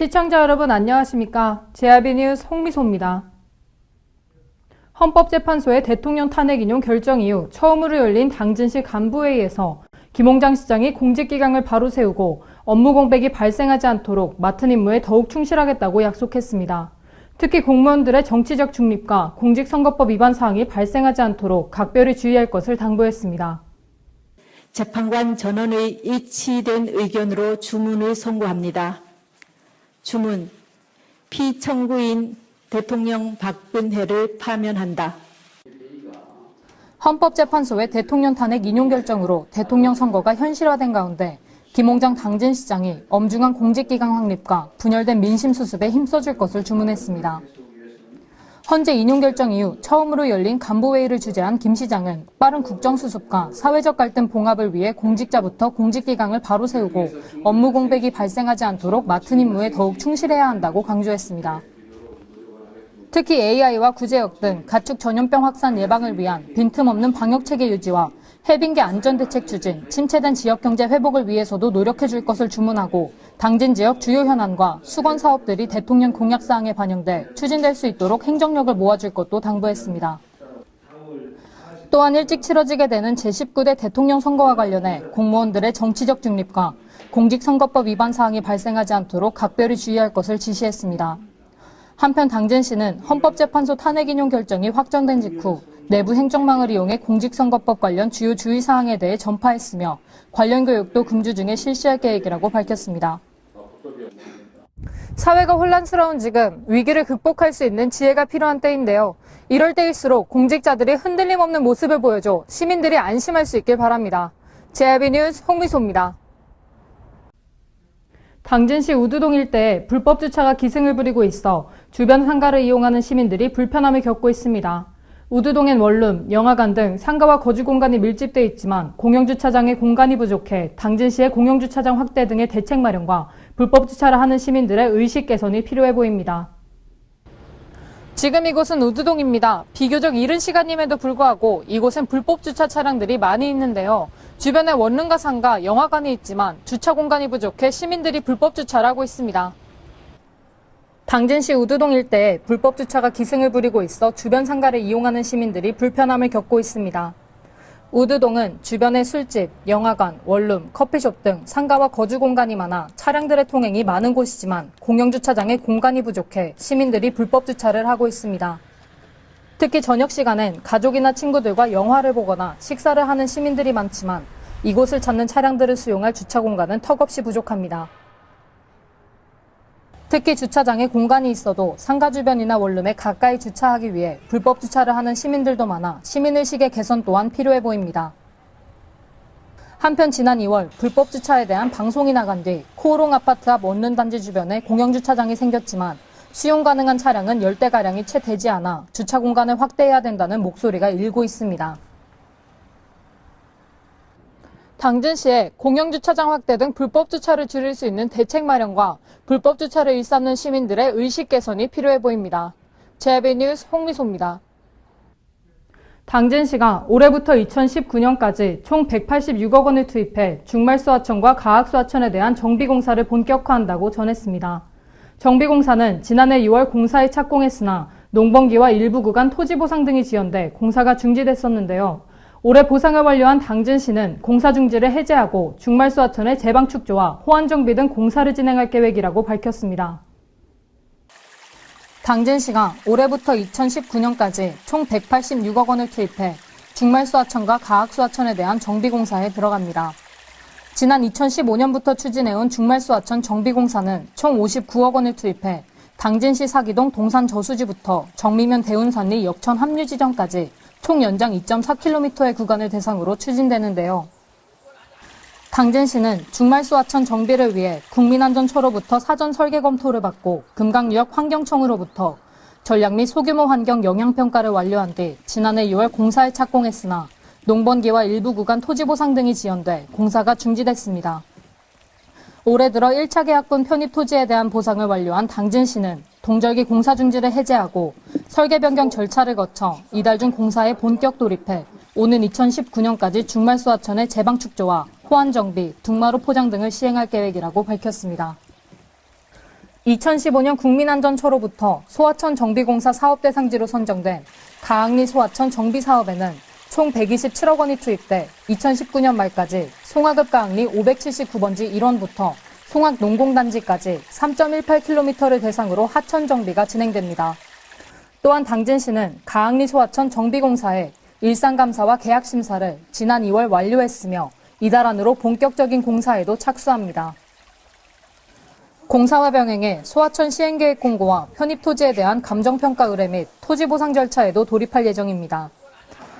시청자 여러분 안녕하십니까? JRB 뉴스 홍미소입니다. 헌법재판소의 대통령 탄핵 인용 결정 이후 처음으로 열린 당진시 간부회의에서 김홍장 시장이 공직기강을 바로 세우고 업무 공백이 발생하지 않도록 맡은 임무에 더욱 충실하겠다고 약속했습니다. 특히 공무원들의 정치적 중립과 공직선거법 위반 사항이 발생하지 않도록 각별히 주의할 것을 당부했습니다. 재판관 전원의 일치된 의견으로 주문을 선고합니다. 주문, 피청구인 대통령 박근혜를 파면한다. 헌법재판소의 대통령 탄핵 인용 결정으로 대통령 선거가 현실화된 가운데 김홍장 당진시장이 엄중한 공직기강 확립과 분열된 민심 수습에 힘써줄 것을 주문했습니다. 헌재 인용 결정 이후 처음으로 열린 간부회의를 주재한 김 시장은 빠른 국정수습과 사회적 갈등 봉합을 위해 공직자부터 공직기강을 바로 세우고 업무 공백이 발생하지 않도록 맡은 임무에 더욱 충실해야 한다고 강조했습니다. 특히 AI와 구제역 등 가축 전염병 확산 예방을 위한 빈틈없는 방역체계 유지와 해빙계 안전대책 추진, 침체된 지역경제 회복을 위해서도 노력해줄 것을 주문하고 당진 지역 주요 현안과 수건 사업들이 대통령 공약사항에 반영돼 추진될 수 있도록 행정력을 모아줄 것도 당부했습니다. 또한 일찍 치러지게 되는 제19대 대통령 선거와 관련해 공무원들의 정치적 중립과 공직선거법 위반 사항이 발생하지 않도록 각별히 주의할 것을 지시했습니다. 한편 당진시는 헌법재판소 탄핵 인용 결정이 확정된 직후 내부 행정망을 이용해 공직선거법 관련 주요 주의사항에 대해 전파했으며 관련 교육도 금주 중에 실시할 계획이라고 밝혔습니다. 사회가 혼란스러운 지금 위기를 극복할 수 있는 지혜가 필요한 때인데요. 이럴 때일수록 공직자들이 흔들림 없는 모습을 보여줘 시민들이 안심할 수 있길 바랍니다. JRB 뉴스 홍미소입니다. 당진시 우두동 일대에 불법 주차가 기승을 부리고 있어 주변 상가를 이용하는 시민들이 불편함을 겪고 있습니다. 우두동엔 원룸, 영화관 등 상가와 거주 공간이 밀집돼 있지만 공영주차장의 공간이 부족해 당진시의 공영주차장 확대 등의 대책 마련과 불법 주차를 하는 시민들의 의식 개선이 필요해 보입니다. 지금 이곳은 우두동입니다. 비교적 이른 시간임에도 불구하고 이곳엔 불법 주차 차량들이 많이 있는데요. 주변에 원룸과 상가, 영화관이 있지만 주차 공간이 부족해 시민들이 불법 주차를 하고 있습니다. 당진시 우두동 일대에 불법 주차가 기승을 부리고 있어 주변 상가를 이용하는 시민들이 불편함을 겪고 있습니다. 우두동은 주변에 술집, 영화관, 원룸, 커피숍 등 상가와 거주 공간이 많아 차량들의 통행이 많은 곳이지만 공영주차장에 공간이 부족해 시민들이 불법 주차를 하고 있습니다. 특히 저녁 시간엔 가족이나 친구들과 영화를 보거나 식사를 하는 시민들이 많지만 이곳을 찾는 차량들을 수용할 주차 공간은 턱없이 부족합니다. 특히 주차장에 공간이 있어도 상가 주변이나 원룸에 가까이 주차하기 위해 불법 주차를 하는 시민들도 많아 시민의식의 개선 또한 필요해 보입니다. 한편 지난 2월 불법 주차에 대한 방송이 나간 뒤 코오롱 아파트 앞 원룸단지 주변에 공영주차장이 생겼지만 수용 가능한 차량은 10대가량이 채 되지 않아 주차 공간을 확대해야 된다는 목소리가 일고 있습니다. 당진시에 공영주차장 확대 등 불법 주차를 줄일 수 있는 대책 마련과 불법 주차를 일삼는 시민들의 의식 개선이 필요해 보입니다. JRB 뉴스 홍미소입니다. 당진시가 올해부터 2019년까지 총 186억 원을 투입해 중말소하천과 가학소하천에 대한 정비공사를 본격화한다고 전했습니다. 정비공사는 지난해 6월 공사에 착공했으나 농번기와 일부 구간 토지 보상 등이 지연돼 공사가 중지됐었는데요. 올해 보상을 완료한 당진시는 공사 중지를 해제하고 중말소하천의 재방축조와 호안 정비 등 공사를 진행할 계획이라고 밝혔습니다. 당진시가 올해부터 2019년까지 총 186억 원을 투입해 중말소하천과 가학소하천에 대한 정비공사에 들어갑니다. 지난 2015년부터 추진해온 중말소하천 정비공사는 총 59억 원을 투입해 당진시 사기동 동산 저수지부터 정미면 대운산리 역천 합류 지점까지 총 연장 2.4km의 구간을 대상으로 추진되는데요. 당진시는 중말소하천 정비를 위해 국민안전처로부터 사전 설계 검토를 받고 금강유역 환경청으로부터 전략 및 소규모 환경 영향평가를 완료한 뒤 지난해 6월 공사에 착공했으나 농번기와 일부 구간 토지 보상 등이 지연돼 공사가 중지됐습니다. 올해 들어 1차 계약분 편입 토지에 대한 보상을 완료한 당진시는 동절기 공사 중지를 해제하고 설계 변경 절차를 거쳐 이달 중 공사에 본격 돌입해 오는 2019년까지 중말소하천의 재방축조와 호안 정비, 둥마루 포장 등을 시행할 계획이라고 밝혔습니다. 2015년 국민안전처로부터 소하천 정비공사 사업대상지로 선정된 가학리 소하천 정비사업에는 총 127억 원이 투입돼 2019년 말까지 송화급 가학리 579번지 1원부터 송악 농공단지까지 3.18km를 대상으로 하천 정비가 진행됩니다. 또한 당진시는 가학리 소하천 정비공사의 일상감사와 계약 심사를 지난 2월 완료했으며 이달 안으로 본격적인 공사에도 착수합니다. 공사와 병행해 소하천 시행계획 공고와 편입 토지에 대한 감정평가 의뢰 및 토지 보상 절차에도 돌입할 예정입니다.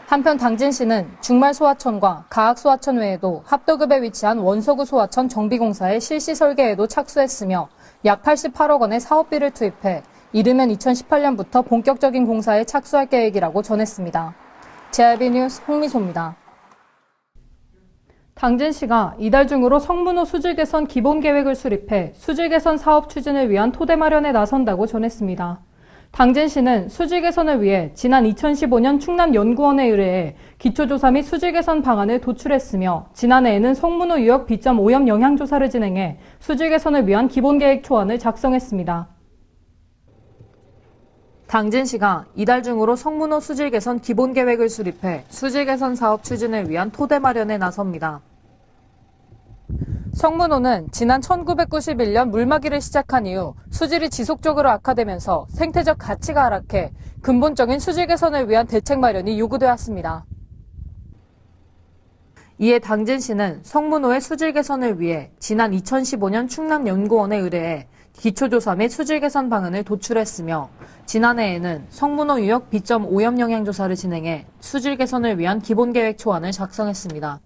한편 당진시는 중말 소하천과 가학 소하천 외에도 합도급에 위치한 원서구 소하천 정비공사의 실시 설계에도 착수했으며 약 88억 원의 사업비를 투입해 이르면 2018년부터 본격적인 공사에 착수할 계획이라고 전했습니다. JRB 뉴스 홍미소입니다. 당진시가 이달 중으로 성문호 수질 개선 기본 계획을 수립해 수질 개선 사업 추진을 위한 토대 마련에 나선다고 전했습니다. 당진시는 수질 개선을 위해 지난 2015년 충남연구원에 의뢰해 기초조사 및 수질 개선 방안을 도출했으며 지난해에는 성문호 유역 B점 오염 영향조사를 진행해 수질 개선을 위한 기본 계획 초안을 작성했습니다. 당진시가 이달 중으로 성문호 수질 개선 기본 계획을 수립해 수질 개선 사업 추진을 위한 토대 마련에 나섭니다. 성문호는 지난 1991년 물막이를 시작한 이후 수질이 지속적으로 악화되면서 생태적 가치가 하락해 근본적인 수질 개선을 위한 대책 마련이 요구되었습니다. 이에 당진시는 성문호의 수질 개선을 위해 지난 2015년 충남연구원에 의뢰해 기초조사 및 수질 개선 방안을 도출했으며 지난해에는 성문호 유역 B점 오염 영향 조사를 진행해 수질 개선을 위한 기본 계획 초안을 작성했습니다.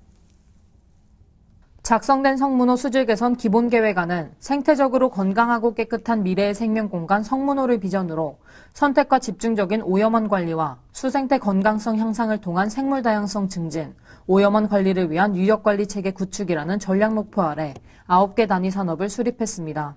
작성된 성문호 수질 개선 기본 계획안은 생태적으로 건강하고 깨끗한 미래의 생명 공간 성문호를 비전으로 선택과 집중적인 오염원 관리와 수생태 건강성 향상을 통한 생물 다양성 증진, 오염원 관리를 위한 유역 관리 체계 구축이라는 전략 목표 아래 9개 단위 산업을 수립했습니다.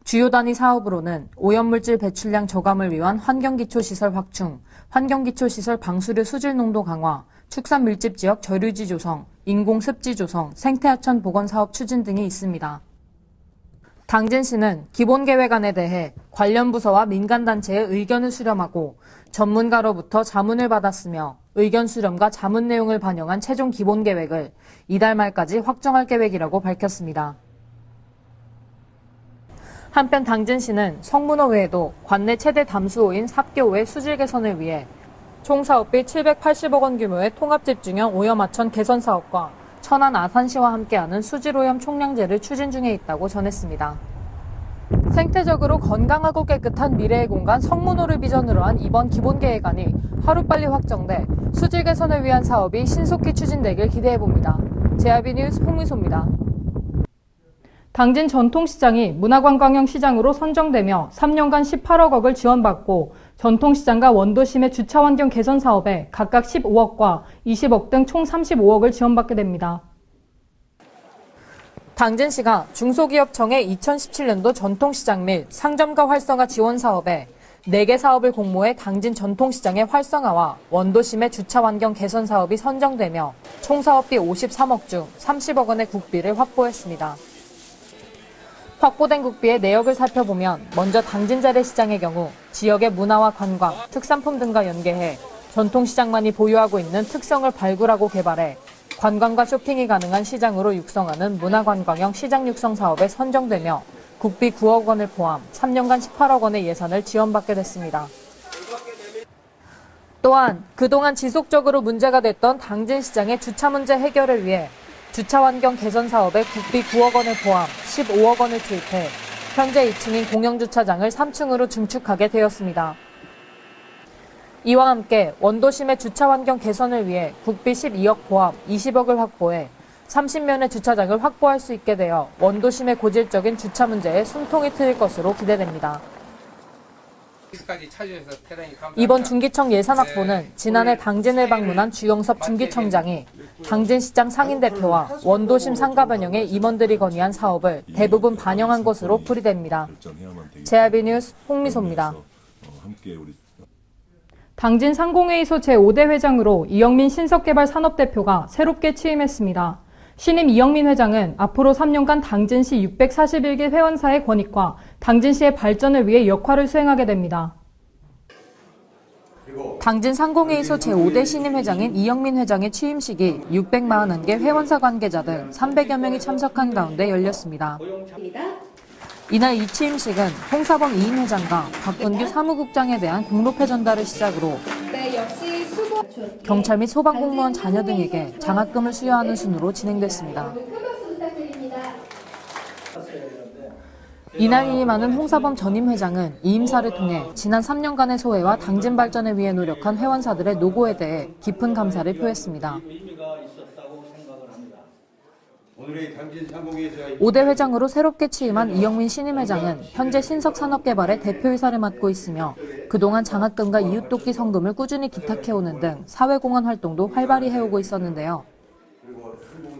주요 단위 사업으로는 오염물질 배출량 저감을 위한 환경기초시설 확충, 환경기초시설 방수류 수질 농도 강화, 축산 밀집 지역 저류지 조성, 인공습지 조성, 생태하천 보건 사업 추진 등이 있습니다. 당진시는 기본계획안에 대해 관련 부서와 민간단체의 의견을 수렴하고 전문가로부터 자문을 받았으며 의견 수렴과 자문 내용을 반영한 최종 기본계획을 이달 말까지 확정할 계획이라고 밝혔습니다. 한편 당진시는 성문호 외에도 관내 최대 담수호인 삽교호의 수질 개선을 위해 총 사업비 780억 원 규모의 통합집중형 오염하천 개선 사업과 천안 아산시와 함께하는 수질오염 총량제를 추진 중에 있다고 전했습니다. 생태적으로 건강하고 깨끗한 미래의 공간 성문호를 비전으로 한 이번 기본계획안이 하루빨리 확정돼 수질 개선을 위한 사업이 신속히 추진되길 기대해봅니다. JRB 뉴스 홍미소입니다. 당진 전통시장이 문화관광형 시장으로 선정되며 3년간 18억 원을 지원받고 전통시장과 원도심의 주차환경 개선 사업에 각각 15억과 20억 등 총 35억을 지원받게 됩니다. 당진시가 중소기업청의 2017년도 전통시장 및 상점가 활성화 지원 사업에 4개 사업을 공모해 당진 전통시장의 활성화와 원도심의 주차환경 개선 사업이 선정되며 총 사업비 53억 중 30억 원의 국비를 확보했습니다. 확보된 국비의 내역을 살펴보면 먼저 당진 재래시장의 경우 지역의 문화와 관광, 특산품 등과 연계해 전통시장만이 보유하고 있는 특성을 발굴하고 개발해 관광과 쇼핑이 가능한 시장으로 육성하는 문화관광형 시장 육성 사업에 선정되며 국비 9억 원을 포함 3년간 18억 원의 예산을 지원받게 됐습니다. 또한 그동안 지속적으로 문제가 됐던 당진시장의 주차 문제 해결을 위해 주차환경 개선 사업에 국비 9억 원을 포함 15억 원을 투입해 현재 2층인 공영주차장을 3층으로 증축하게 되었습니다. 이와 함께 원도심의 주차환경 개선을 위해 국비 12억 포함 20억을 확보해 30면의 주차장을 확보할 수 있게 되어 원도심의 고질적인 주차 문제에 숨통이 트일 것으로 기대됩니다. 이번 중기청 예산 확보는 지난해 당진을 방문한 주영섭 중기청장이 당진시장 상인대표와 원도심 상가 변형의 임원들이 건의한 사업을 대부분 반영한 것으로 풀이됩니다. JRB 뉴스 홍미소입니다. 당진 상공회의소 제5대 회장으로 이영민 신석개발산업대표가 새롭게 취임했습니다. 신임 이영민 회장은 앞으로 3년간 당진시 641개 회원사의 권익과 당진시의 발전을 위해 역할을 수행하게 됩니다. 당진 상공회의소 제5대 신임 회장인 이영민 회장의 취임식이 641개 회원사 관계자 등 300여 명이 참석한 가운데 열렸습니다. 이날 이 취임식은 홍사범 2임 회장과 박근규 사무국장에 대한 공로패 전달을 시작으로 경찰 및 소방공무원 자녀 등에게 장학금을 수여하는 순으로 진행됐습니다. 이날 이임하는 홍사범 전임 회장은 이임사를 통해 지난 3년간의 소회와 당진 발전을 위해 노력한 회원사들의 노고에 대해 깊은 감사를 표했습니다. 5대 회장으로 새롭게 취임한 이영민 신임 회장은 현재 신석산업개발의 대표이사를 맡고 있으며 그동안 장학금과 이웃돕기 성금을 꾸준히 기탁해오는 등 사회공헌 활동도 활발히 해오고 있었는데요.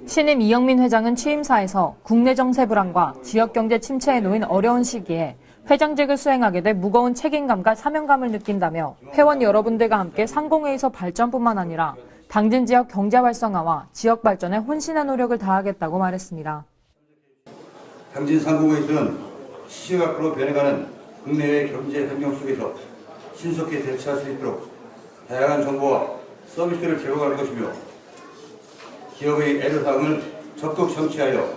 신임 이영민 회장은 취임사에서 국내 정세 불안과 지역경제 침체에 놓인 어려운 시기에 회장직을 수행하게 돼 무거운 책임감과 사명감을 느낀다며 회원 여러분들과 함께 상공회의소 발전뿐만 아니라 당진 지역 경제 활성화와 지역 발전에 혼신의 노력을 다하겠다고 말했습니다. 당진 상공회의소는 시시각각으로 변해가는 국내외 경제 환경 속에서 신속히 대처할 수 있도록 다양한 정보와 서비스를 제공할 것이며 기업의 애로사항을 적극 청취하여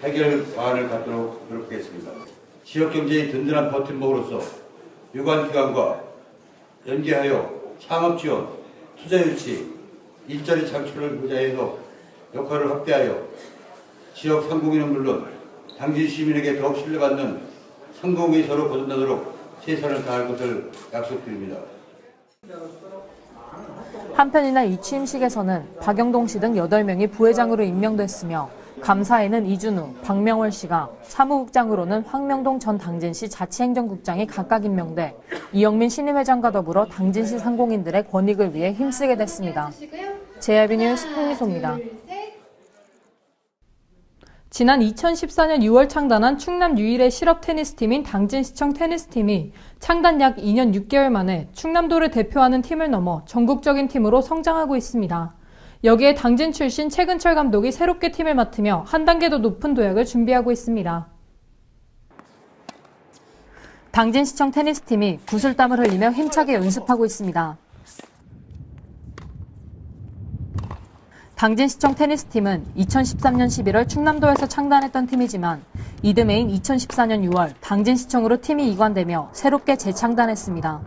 해결 방안을 갖도록 노력하겠습니다. 지역경제의 든든한 버팀목으로서 유관기관과 연계하여 창업지원, 투자유치, 일자리 창출을 구자해서 역할을 확대하여 지역 상공인은 물론 당진 시민에게 더욱 신뢰받는 상공회의소로 거듭나도록 최선을 다할 것을 약속드립니다. 한편 이날 이 취임식에서는 박영동 씨 등 8명이 부회장으로 임명됐으며 감사에는 이준우, 박명월 씨가, 사무국장으로는 황명동 전 당진시 자치행정국장이 각각 임명돼 이영민 신임 회장과 더불어 당진시 상공인들의 권익을 위해 힘쓰게 됐습니다. JRB 뉴스 홍미소입니다. 지난 2014년 6월 창단한 충남 유일의 실업 테니스팀인 당진시청 테니스팀이 창단 약 2년 6개월 만에 충남도를 대표하는 팀을 넘어 전국적인 팀으로 성장하고 있습니다. 여기에 당진 출신 최근철 감독이 새롭게 팀을 맡으며 한 단계 더 높은 도약을 준비하고 있습니다. 당진시청 테니스팀이 구슬땀을 흘리며 힘차게 연습하고 있습니다. 당진시청 테니스팀은 2013년 11월 충남도에서 창단했던 팀이지만 이듬해인 2014년 6월 당진시청으로 팀이 이관되며 새롭게 재창단했습니다.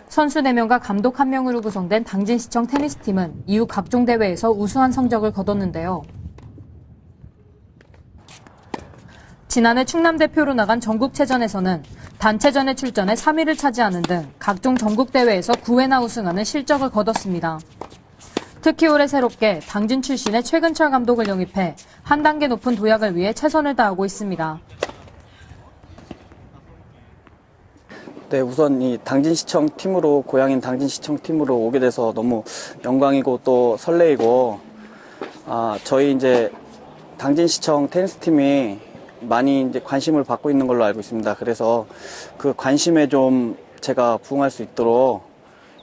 선수 4명과 감독 1명으로 구성된 당진시청 테니스팀은 이후 각종 대회에서 우수한 성적을 거뒀는데요. 지난해 충남 대표로 나간 전국체전에서는 단체전에 출전해 3위를 차지하는 등 각종 전국대회에서 9회나 우승하는 실적을 거뒀습니다. 특히 올해 새롭게 당진 출신의 최근철 감독을 영입해 한 단계 높은 도약을 위해 최선을 다하고 있습니다. 네, 우선 이 당진시청 팀으로, 고향인 당진시청 팀으로 오게 돼서 너무 영광이고 또 설레이고, 저희 이제 당진시청 테니스팀이 많이 이제 관심을 받고 있는 걸로 알고 있습니다. 그래서 그 관심에 좀 제가 부응할 수 있도록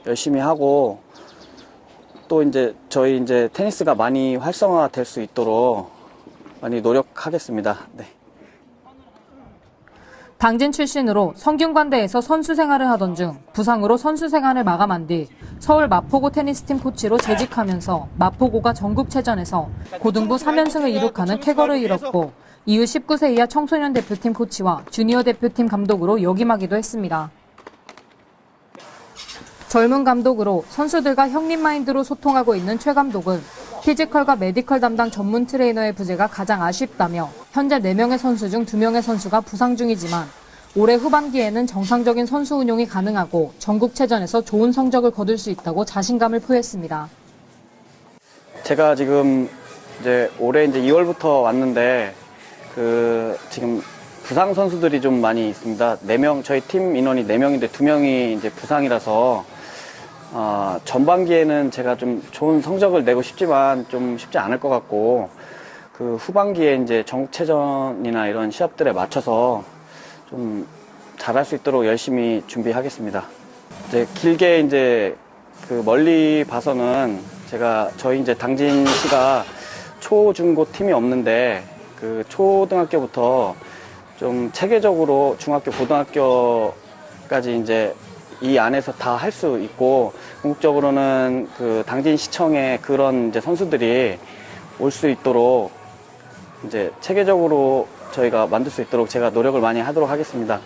열심히 하고, 또 이제 저희 이제 테니스가 많이 활성화 될 수 있도록 많이 노력하겠습니다. 네. 당진 출신으로 성균관대에서 선수 생활을 하던 중 부상으로 선수 생활을 마감한 뒤 서울 마포고 테니스팀 코치로 재직하면서 마포고가 전국체전에서 고등부 3연승을 이룩하는 쾌거를 이뤘고 이후 19세 이하 청소년 대표팀 코치와 주니어 대표팀 감독으로 역임하기도 했습니다. 젊은 감독으로 선수들과 형님 마인드로 소통하고 있는 최 감독은 피지컬과 메디컬 담당 전문 트레이너의 부재가 가장 아쉽다며 현재 4명의 선수 중 2명의 선수가 부상 중이지만 올해 후반기에는 정상적인 선수 운용이 가능하고 전국체전에서 좋은 성적을 거둘 수 있다고 자신감을 표했습니다. 제가 지금 이제 올해 이제 2월부터 왔는데 지금 부상 선수들이 좀 많이 있습니다. 4명, 저희 팀 인원이 4명인데 2명이 이제 부상이라서 전반기에는 제가 좀 좋은 성적을 내고 싶지만 좀 쉽지 않을 것 같고, 그 후반기에 이제 전국체전이나 이런 시합들에 맞춰서 좀 잘할 수 있도록 열심히 준비하겠습니다. 이제 길게 이제 그 멀리 봐서는 저희 이제 당진시가 초, 중, 고 팀이 없는데 그 초등학교부터 좀 체계적으로 중학교, 고등학교까지 이제 이 안에서 다 할 수 있고, 궁극적으로는 그 당진시청에 그런 이제 선수들이 올 수 있도록 이제 체계적으로 저희가 만들 수 있도록 제가 노력을 많이 하도록 하겠습니다.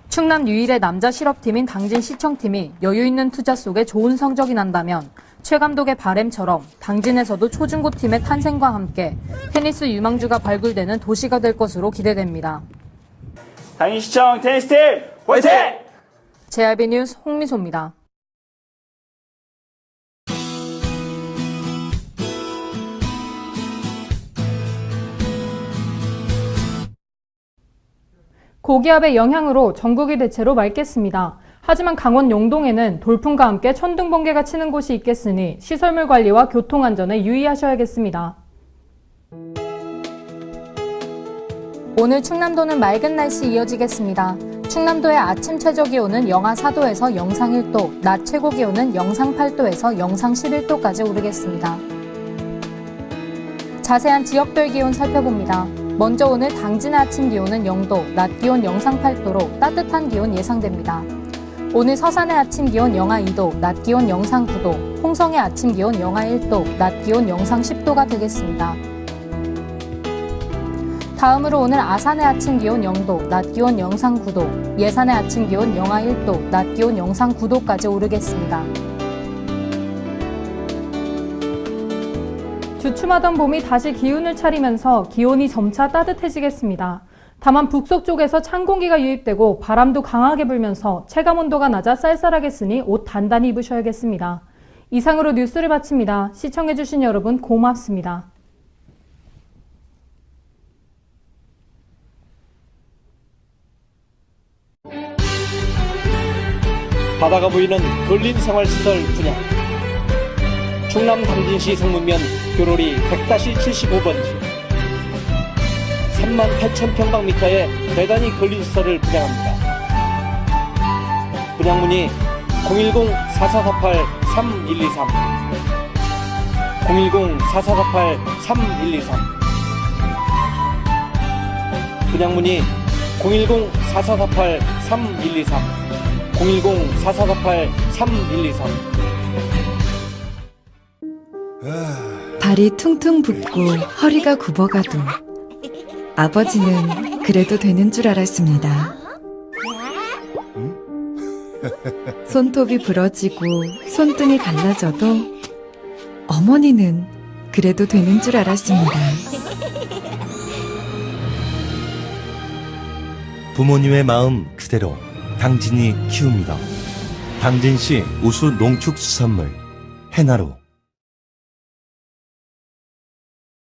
충남 유일의 남자 실업팀인 당진시청팀이 여유 있는 투자 속에 좋은 성적이 난다면 최 감독의 바램처럼 당진에서도 초중고팀의 탄생과 함께 테니스 유망주가 발굴되는 도시가 될 것으로 기대됩니다. 당진시청 테니스팀 화이팅! JRB 뉴스 홍미소입니다. 고기압의 영향으로 전국이 대체로 맑겠습니다. 하지만 강원 영동에는 돌풍과 함께 천둥 번개가 치는 곳이 있겠으니 시설물 관리와 교통 안전에 유의하셔야겠습니다. 오늘 충남도는 맑은 날씨 이어지겠습니다. 충남도의 아침 최저 기온은 영하 4도에서 영상 1도, 낮 최고 기온은 영상 8도에서 영상 11도까지 오르겠습니다. 자세한 지역별 기온 살펴봅니다. 먼저 오늘 당진의 아침 기온은 0도, 낮 기온 영상 8도로 따뜻한 기온 예상됩니다. 오늘 서산의 아침 기온 영하 2도, 낮 기온 영상 9도, 홍성의 아침 기온 영하 1도, 낮 기온 영상 10도가 되겠습니다. 다음으로 오늘 아산의 아침 기온 0도, 낮 기온 영상 9도, 예산의 아침 기온 영하 1도, 낮 기온 영상 9도까지 오르겠습니다. 주춤하던 봄이 다시 기운을 차리면서 기온이 점차 따뜻해지겠습니다. 다만 북서 쪽에서 찬 공기가 유입되고 바람도 강하게 불면서 체감 온도가 낮아 쌀쌀하겠으니 옷 단단히 입으셔야겠습니다. 이상으로 뉴스를 마칩니다. 시청해주신 여러분 고맙습니다. 바다가 보이는 근린생활시설 분양. 충남 당진시 성문면 교로리 100-75번지 38,000평방미터의 대단위 근린시설을 분양합니다. 분양문의 010-4448-3123 010-4448-3123 분양문의 010-4448-3123 010-4448-3123 발이 퉁퉁 붓고 허리가 굽어가도 아버지는 그래도 되는 줄 알았습니다. 손톱이 부러지고 손등이 갈라져도 어머니는 그래도 되는 줄 알았습니다. 부모님의 마음 그대로 당진이 키웁니다. 당진시 우수 농축수산물 해나루.